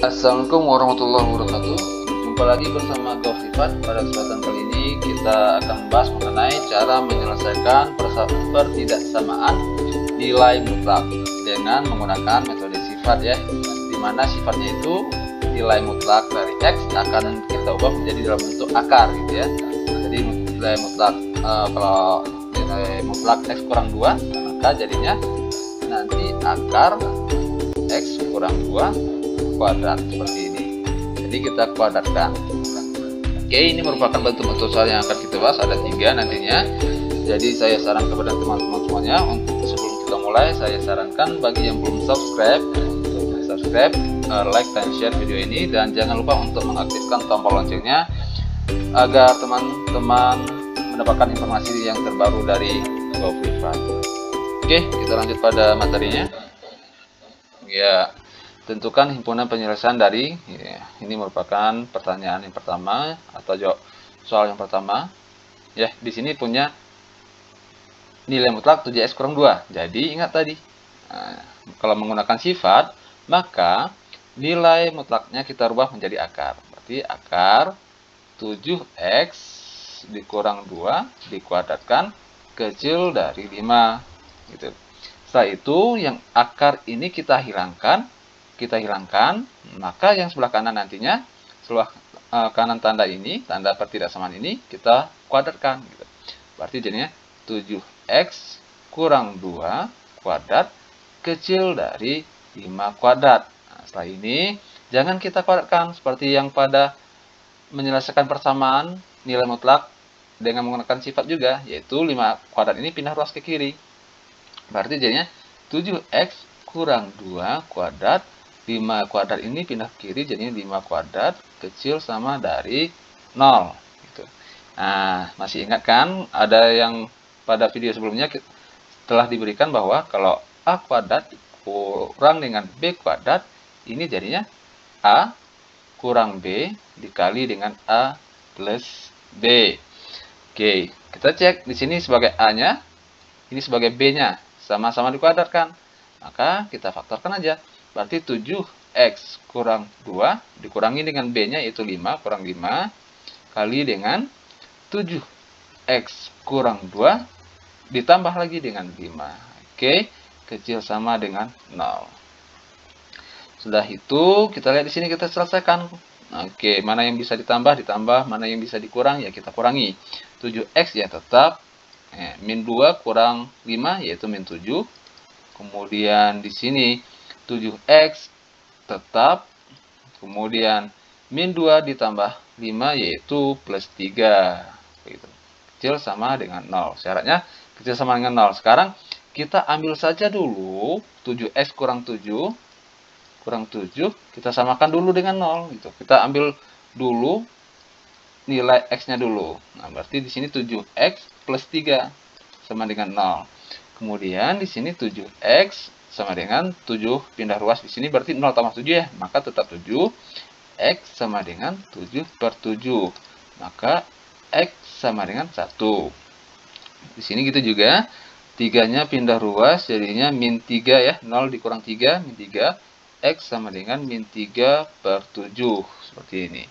Assalamualaikum warahmatullahi wabarakatuh. Jumpa lagi bersama Gofifat. Pada kesempatan kali ini kita akan membahas mengenai cara menyelesaikan pertidaksamaan nilai mutlak dengan menggunakan metode sifat ya, dimana sifatnya itu nilai mutlak dari X akan kita ubah menjadi dalam bentuk akar gitu ya. Jadi nilai mutlak kalau nilai mutlak X kurang 2, maka jadinya nanti akar X kurang 2 kuadrat seperti ini. Jadi kita kuadratkan. Oke, ini merupakan bentuk-bentuk soal yang akan kita bahas, ada 3 nantinya. Jadi saya sarankan kepada teman-teman semuanya, untuk sebelum kita mulai saya sarankan bagi yang belum subscribe untuk subscribe, like dan share video ini, dan jangan lupa untuk mengaktifkan tombol loncengnya agar teman-teman mendapatkan informasi yang terbaru dari Gofifat. Oke, kita lanjut pada materinya. Ya, tentukan himpunan penyelesaian dari ya, ini merupakan pertanyaan yang pertama atau soal yang pertama. Ya, di sini punya nilai mutlak 7x kurang 2. Jadi ingat tadi, kalau menggunakan sifat, maka nilai mutlaknya kita rubah menjadi akar. Berarti akar 7x dikurang 2 dikuadratkan kecil dari 5 gitu. Setelah itu yang akar ini kita hilangkan, maka yang sebelah kanan nantinya, sebelah kanan tanda ini, tanda pertidaksamaan ini kita kuadratkan gitu. Berarti jadinya 7x kurang 2 kuadrat kecil dari 5 kuadrat. Nah, setelah ini jangan kita kuadratkan seperti yang pada menyelesaikan persamaan nilai mutlak dengan menggunakan sifat juga, yaitu 5 kuadrat ini pindah ruas ke kiri. Berarti jadinya 7x kurang 2 kuadrat, 5 kuadrat ini pindah ke kiri, jadinya 5 kuadrat kecil sama dari 0 gitu. Nah, masih ingat kan ada yang pada video sebelumnya telah diberikan bahwa kalau A kuadrat kurang dengan B kuadrat, ini jadinya A kurang B dikali dengan A plus B. Oke, kita cek di sini sebagai A-nya, ini sebagai B-nya, sama-sama dikuadratkan. Maka kita faktorkan aja. Berarti 7x kurang 2 dikurangi dengan B-nya, yaitu 5 kurang 5, kali dengan 7x kurang 2 ditambah lagi dengan 5. Oke, kecil sama dengan 0. Sudah itu, kita lihat di sini, kita selesaikan. Oke, mana yang bisa ditambah, mana yang bisa dikurang, ya kita kurangi. 7x ya tetap, min 2 kurang 5, yaitu min 7. Kemudian di sini 7x tetap, kemudian min 2 ditambah 5, yaitu plus 3. Begitu. Kecil sama dengan 0. Syaratnya kecil sama dengan 0. Sekarang kita ambil saja dulu 7x kurang 7, kita samakan dulu dengan 0. Gitu. Kita ambil dulu nilai x-nya dulu. Nah, berarti di sini 7x plus 3 sama dengan 0. Kemudian di sini 7x sama dengan 7 pindah ruas di sini, berarti 0 tambah 7 ya, maka tetap 7. X sama dengan 7 per 7. Maka X sama dengan 1. Di sini gitu juga. 3-nya pindah ruas jadinya min 3 ya, 0 dikurang 3, min 3. X sama dengan min 3 per 7. Seperti ini.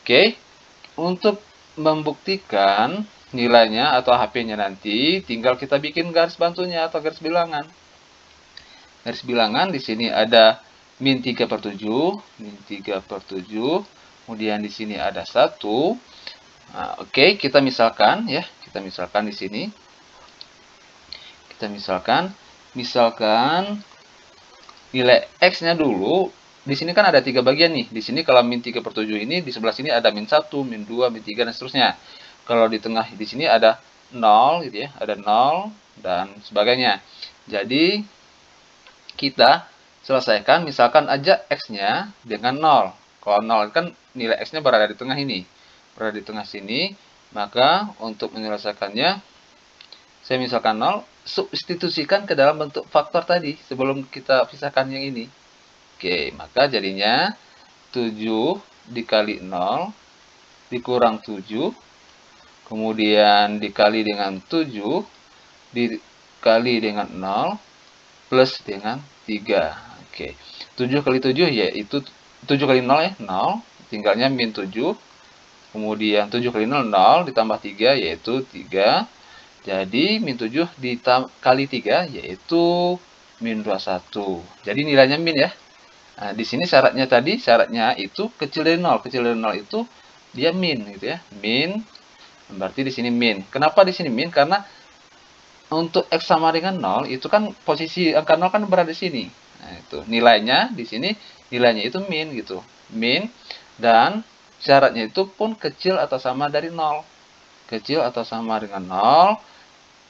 Oke. Untuk membuktikan nilainya atau HP-nya nanti, tinggal kita bikin garis bantunya atau garis bilangan. Garis bilangan di sini ada min 3 per 7, min 3 per 7. Kemudian di sini ada 1. Nah, oke, kita misalkan ya, di sini. Kita misalkan nilai X-nya dulu. Di sini kan ada 3 bagian nih. Di sini kalau min 3 per 7 ini, di sebelah sini ada min 1, min 2, min 3, dan seterusnya. Kalau di tengah di sini ada 0 gitu ya, ada 0 dan sebagainya. Jadi kita selesaikan, misalkan aja X-nya dengan 0. Kalau 0 kan nilai X-nya berada di tengah ini. Berada di tengah sini, maka untuk menyelesaikannya, saya misalkan 0, substitusikan ke dalam bentuk faktor tadi sebelum kita pisahkan yang ini. Oke, maka jadinya 7 dikali 0 dikurang 7, kemudian dikali dengan 7, dikali dengan 0, plus dengan 3. Oke. 7 kali 7 yaitu 7 kali 0 ya, 0. Tinggalnya min 7. Kemudian 7 kali 0, 0 ditambah 3 yaitu 3. Jadi min 7 kali 3 yaitu min 21. Jadi nilainya min ya. Nah, di sini syaratnya itu kecil dari 0. Kecil dari 0 itu dia min gitu ya. Min berarti di sini min. Kenapa di sini min? Karena untuk X sama dengan 0 itu kan posisi angka 0 kan berada di sini. Nah, itu nilainya di sini nilainya itu min gitu. Min dan syaratnya itu pun kecil atau sama dari 0. Kecil atau sama dengan 0.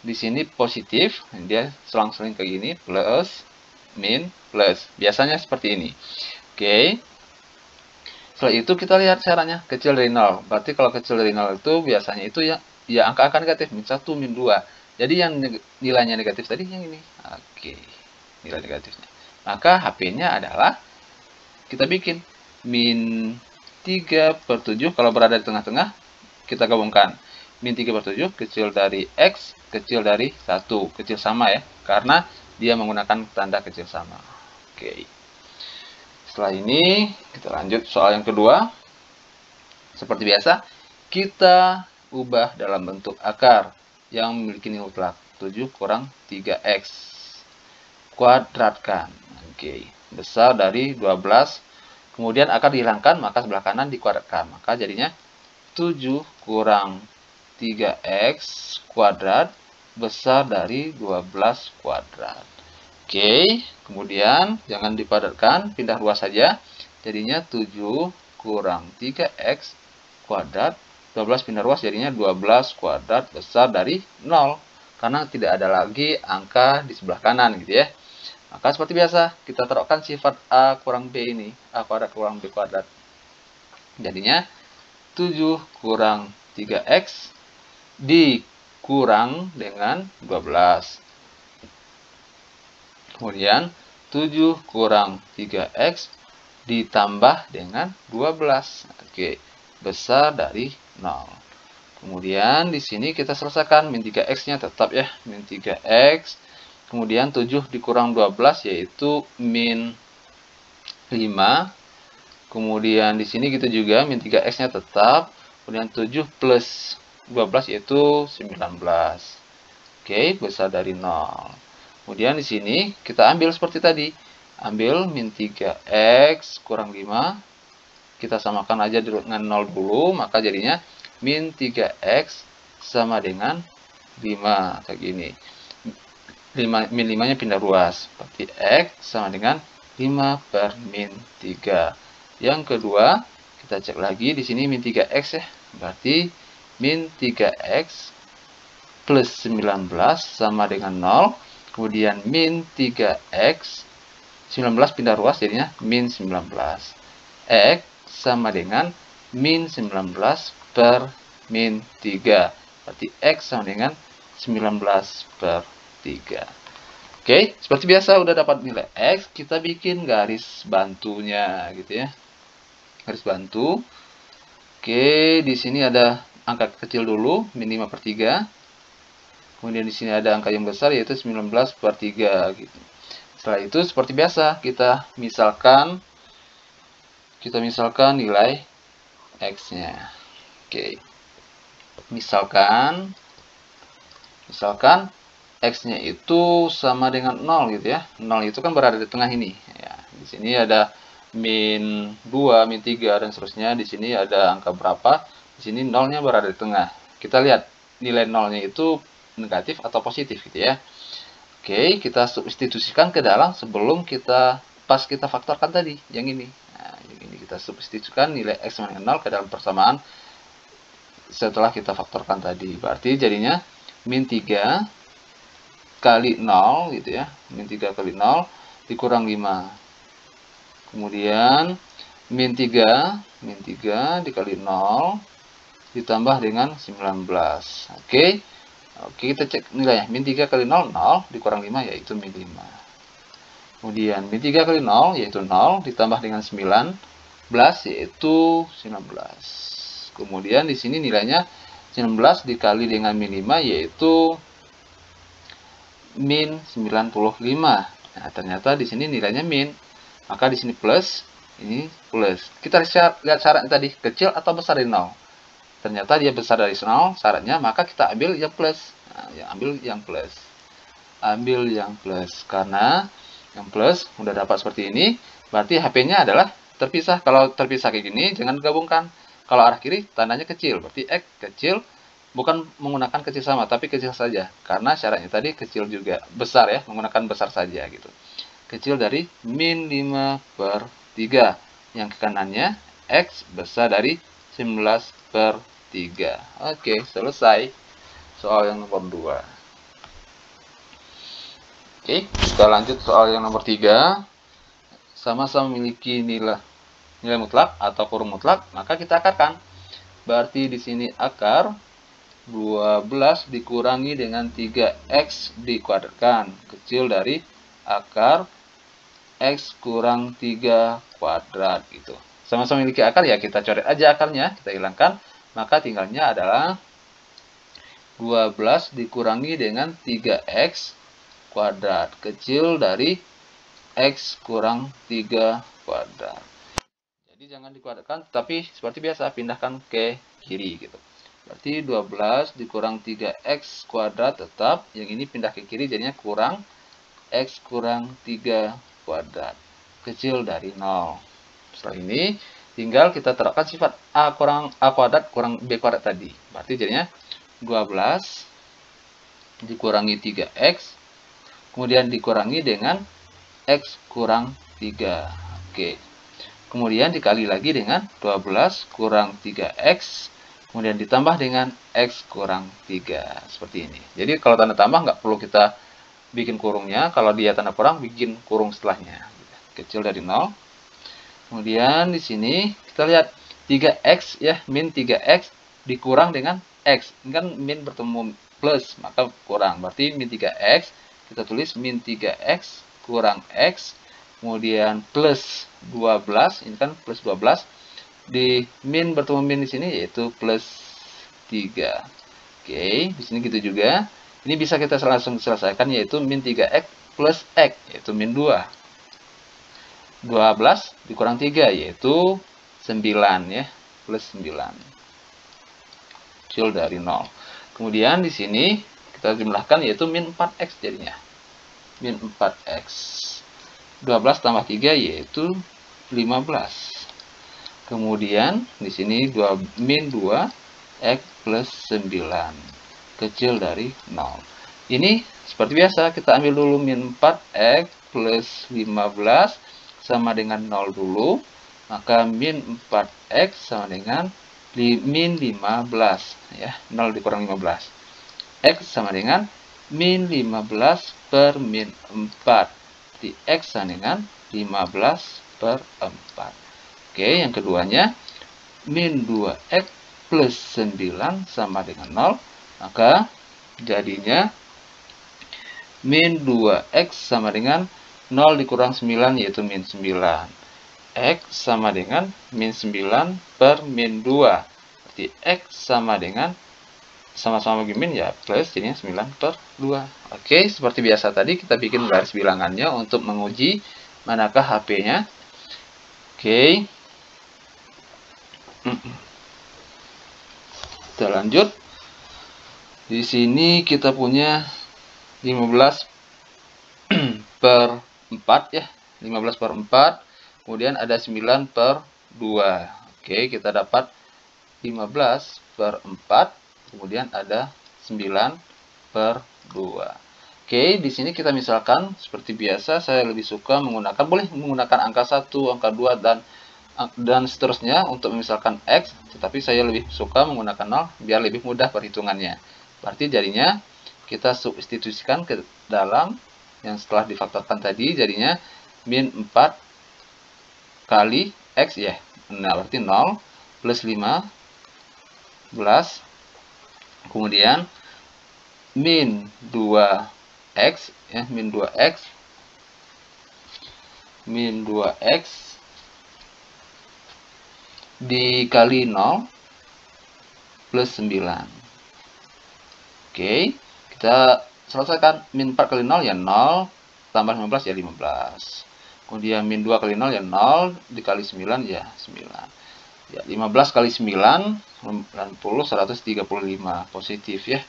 Di sini positif, dia selang-seling kayak gini, plus, min, plus. Biasanya seperti ini. Oke. Setelah itu kita lihat syaratnya, kecil dari 0. Berarti kalau kecil dari 0 itu biasanya itu ya angka-angka negatif, min 1, min 2. Jadi yang nilainya negatif tadi yang ini. Oke. Nilai negatifnya. Maka HP-nya adalah kita bikin min 3/7 kalau berada di tengah-tengah kita gabungkan. Min 3/7 kecil dari X, kecil dari 1. Kecil sama ya, karena dia menggunakan tanda kecil sama. Oke. Setelah ini, kita lanjut soal yang kedua. Seperti biasa, kita ubah dalam bentuk akar yang memiliki nilai mutlak. 7 kurang 3X. Kuadratkan. Oke. Besar dari 12. Kemudian akar dihilangkan, maka sebelah kanan dikuadratkan. Maka jadinya 7 kurang 3X kuadrat besar dari 12 kuadrat. Oke, kemudian jangan dipadatkan, pindah ruas saja. Jadinya 7 kurang 3X kuadrat, 12 pindah ruas jadinya 12 kuadrat besar dari 0. Karena tidak ada lagi angka di sebelah kanan gitu ya. Maka seperti biasa, kita taruhkan sifat A kurang B ini, A kuadrat kurang B kuadrat. Jadinya 7 kurang 3X dikurang dengan 12. Kemudian 7 kurang 3X ditambah dengan 12. Oke, besar dari 0. Kemudian di sini kita selesaikan min 3X-nya tetap ya, min 3X. Kemudian 7 dikurang 12 yaitu min 5. Kemudian di sini kita juga min 3X-nya tetap. Kemudian 7 plus 12 yaitu 19. Oke, besar dari 0. Kemudian di sini kita ambil seperti tadi. Ambil min 3X kurang 5. Kita samakan aja dengan 0 dulu. Maka jadinya min 3X sama dengan 5. Kayak gini. Min 5-nya pindah ruas. Berarti X sama dengan 5 per min 3. Yang kedua, kita cek lagi. Di sini min 3X ya. Berarti min 3X plus 19 sama dengan 0. Kemudian min 3X 19 pindah ruas jadinya min 19. X sama dengan min 19 per min 3. Berarti X sama dengan 19 per 3. Oke, seperti biasa udah dapat nilai X, kita bikin garis bantunya gitu ya. Garis bantu. Oke, di sini ada angka kecil dulu, min 5 per 3. Kemudian di sini ada angka yang besar yaitu 19 per 3 gitu. Setelah itu seperti biasa kita misalkan nilai X-nya. Oke. Misalkan X-nya itu sama dengan 0 gitu ya. 0 itu kan berada di tengah ini ya. Di sini ada min 2, min 3 dan seterusnya. Di sini ada angka berapa? Di sini 0-nya berada di tengah. Kita lihat nilai 0-nya itu negatif atau positif gitu ya. Oke, kita substitusikan ke dalam sebelum kita faktorkan tadi yang ini. Nah, yang ini kita substitusikan nilai X sama dengan 0 ke dalam persamaan setelah kita faktorkan tadi. Berarti jadinya min 3 kali 0 gitu ya. Min 3 kali 0 dikurang 5. Kemudian min 3 dikali 0 ditambah dengan 19. Oke. Oke, kita cek nilainya. Min 3 kali 0, 0. Dikurang 5, yaitu min 5. Kemudian, min 3 kali 0, yaitu 0. Ditambah dengan 19, yaitu 19. Kemudian, di sini nilainya 19 dikali dengan min 5, yaitu min 95. Nah, ternyata di sini nilainya min. maka di sini plus, ini plus. Kita lihat syaratnya tadi, kecil atau besar dari 0. Ternyata dia besar dari 0 syaratnya, maka kita ambil yang plus. Nah, ambil yang plus. Ambil yang plus. Karena yang plus udah dapat seperti ini, berarti HP-nya adalah terpisah. Kalau terpisah kayak gini, jangan gabungkan. Kalau arah kiri, tandanya kecil. Berarti X kecil, bukan menggunakan kecil sama, tapi kecil saja. Karena syaratnya tadi kecil juga. Besar ya, menggunakan besar saja gitu. Kecil dari min 5/3. Yang ke kanannya, X besar dari 19/3. Oke, selesai. Soal yang nomor 2. Oke, kita lanjut soal yang nomor 3. Sama-sama memiliki nilai mutlak atau kurung mutlak, maka kita akarkan. Berarti di sini akar 12 dikurangi dengan 3x dikuadratkan, kecil dari akar x kurang 3 kuadrat gitu. Sama-sama memiliki akar ya, kita coret aja akarnya, kita hilangkan, maka tinggalnya adalah 12 dikurangi dengan 3x kuadrat, kecil dari x kurang 3 kuadrat. Jadi jangan dikuadratkan, tapi seperti biasa pindahkan ke kiri gitu. Berarti 12 dikurang 3x kuadrat tetap, yang ini pindah ke kiri jadinya kurang x kurang 3 kuadrat, kecil dari 0. Setelah ini tinggal kita terapkan sifat a kuadrat kurang b kuadrat tadi. Berarti jadinya 12 dikurangi 3x, kemudian dikurangi dengan x kurang 3. Oke. Kemudian dikali lagi dengan 12 kurang 3x, kemudian ditambah dengan x kurang 3. Seperti ini. Jadi kalau tanda tambah nggak perlu kita bikin kurungnya. Kalau dia tanda kurang, bikin kurung setelahnya. Kecil dari 0. Kemudian di sini kita lihat 3x ya, min 3x dikurang dengan x. Ini kan min bertemu plus, maka kurang. Berarti min 3x, kita tulis min 3x kurang x, kemudian plus 12, ini kan plus 12, di min bertemu min di sini yaitu plus 3. Oke, di sini gitu juga. Ini bisa kita langsung selesaikan yaitu min 3x plus x, yaitu min 2. 12 dikurang 3 yaitu 9 ya, plus 9. Kecil dari 0. Kemudian di sini kita jumlahkan yaitu min 4x jadinya. Min 4x. 12 tambah 3 yaitu 15. Kemudian di sini min 2x plus 9. Kecil dari 0. Ini seperti biasa kita ambil dulu min 4x plus 15 sama dengan 0 dulu. Maka min 4x sama dengan min 15 ya, 0 dikurang 15. X sama dengan min 15 per min 4. Di X sama dengan 15 per 4. Oke, yang keduanya min 2x plus 9 sama dengan 0. Maka jadinya min 2x sama dengan 0 dikurang 9 yaitu min 9. X sama dengan min 9 per min 2. Berarti X sama dengan sama-sama bagi min ya plus jadinya 9 per 2. Oke, seperti biasa tadi kita bikin garis bilangannya untuk menguji manakah HP-nya. Oke. Kita lanjut. Di sini kita punya 15 per 4 ya. 15 per 4. Kemudian ada 9 per 2. Oke, kita dapat 15 per 4. Kemudian ada 9 per 2. Oke, di sini kita misalkan seperti biasa saya lebih suka boleh menggunakan angka 1, angka 2 dan seterusnya untuk misalkan X, tetapi saya lebih suka menggunakan 0 biar lebih mudah perhitungannya. Berarti jadinya kita substitusikan ke dalam yang setelah difaktorkan tadi, jadinya min 4 kali X ya. Nah, berarti 0 plus 15, kemudian min 2x ya, min 2x dikali 0 plus 9. Oke, kita selesaikan. Min 4 kali 0 ya 0, tambah 15 ya 15. Kemudian min 2 kali 0 ya 0, dikali 9 ya 9. Ya 15 kali 9, 90, 135. Positif ya.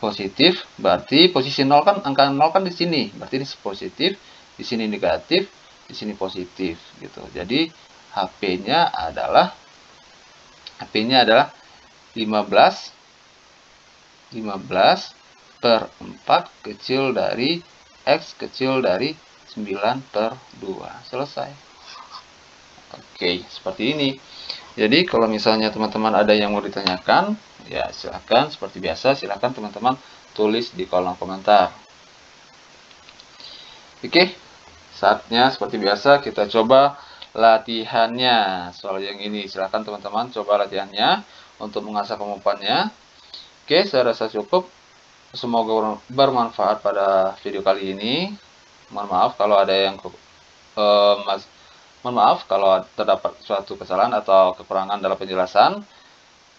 Positif, berarti posisi 0 kan, angka 0 kan di sini. Berarti ini positif, di sini negatif, di sini positif gitu. Jadi HP-nya adalah 15 per 4 kecil dari X kecil dari 9 per 2. Selesai. Oke, seperti ini. Jadi kalau misalnya teman-teman ada yang mau ditanyakan, ya silahkan seperti biasa, silahkan teman-teman tulis di kolom komentar. Oke, saatnya seperti biasa kita coba latihannya. Soal yang ini silahkan teman-teman coba latihannya untuk mengasah kemampuannya. Oke, saya rasa cukup. Semoga bermanfaat pada video kali ini. Mohon maaf kalau ada yang mohon maaf kalau terdapat suatu kesalahan atau kekurangan dalam penjelasan.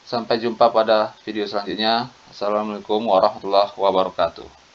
Sampai jumpa pada video selanjutnya. Assalamualaikum warahmatullahi wabarakatuh.